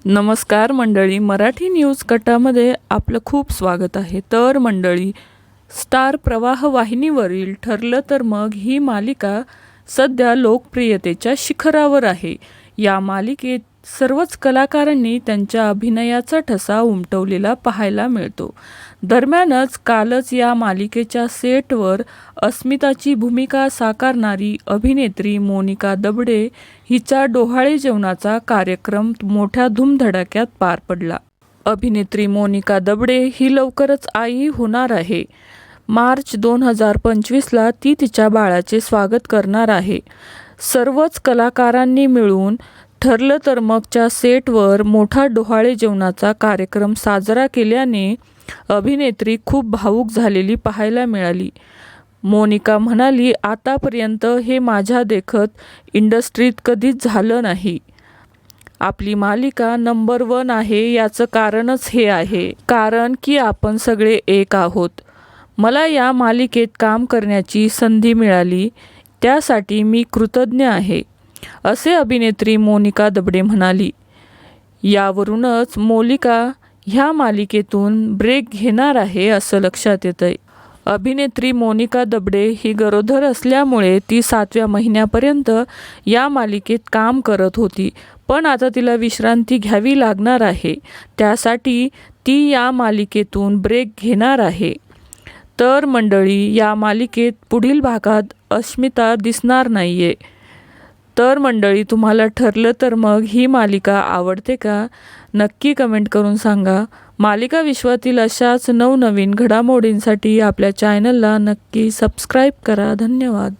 नमस्कार मंडळी, मराठी न्यूज कट्टामध्ये आपलं खूप स्वागत आहे। तर मंडळी, स्टार प्रवाह वाहिनीवरील ठरलं तर मग ही मालिका सध्या लोकप्रियतेच्या शिखरावर आहे। या मालिकेत सर्वच कलाकारांनी त्यांच्या अभिनयाचा ठसा उमटवलेला पाहायला मिळतो। दरम्यानच कालच या मालिकेच्या सेटवर अस्मिताची भूमिका साकारणारी अभिनेत्री मोनिका दबडे हिचा डोहाळे जेवणाचा कार्यक्रम मोठ्या धूमधडाक्यात पार पडला। अभिनेत्री मोनिका दबडे ही लवकरच आई होणार आहे। मार्च 2025ला ती तिच्या बाळाचे स्वागत करणार आहे। सर्वच कलाकारांनी मिळून ठरलं तर मगच्या सेटवर मोठा डोहाळे जेवणाचा कार्यक्रम साजरा केल्याने अभिनेत्री खूप भावूक झालेली पाहायला मिळाली। मोनिका म्हणाली, आतापर्यंत हे माझ्या देखत इंडस्ट्रीत कधीच झालं नाही। आपली मालिका नंबर 1 आहे, याचं कारणच हे आहे, कारण की आपण सगळे एक आहोत। मला या मालिकेत काम करण्याची संधी मिळाली, त्यासाठी मी कृतज्ञ आहे, असे अभिनेत्री मोनिका दबडे म्हणाली। यावरूनच मोनिका ह्या मालिकेतून ब्रेक घेणार आहे असं लक्षात येतंय। अभिनेत्री मोनिका दबडे ही गरोदर असल्यामुळे ती 7व्या महिन्यापर्यंत या मालिकेत काम करत होती, पण आता तिला विश्रांती घ्यावी लागणार आहे, त्यासाठी ती या मालिकेतून ब्रेक घेणार आहे। तर मंडळी, या मालिकेत पुढील भागात अस्मिता दिसणार नाहीये। तर मंडळी, तुम्हाला ठरलं तर मग ही मालिका आवडते का? नक्की कमेंट करून सांगा। मालिका विश्वातील अशाच नवनवीन घडामोडींसाठी आपल्या चॅनलला नक्की सबस्क्राईब करा। धन्यवाद।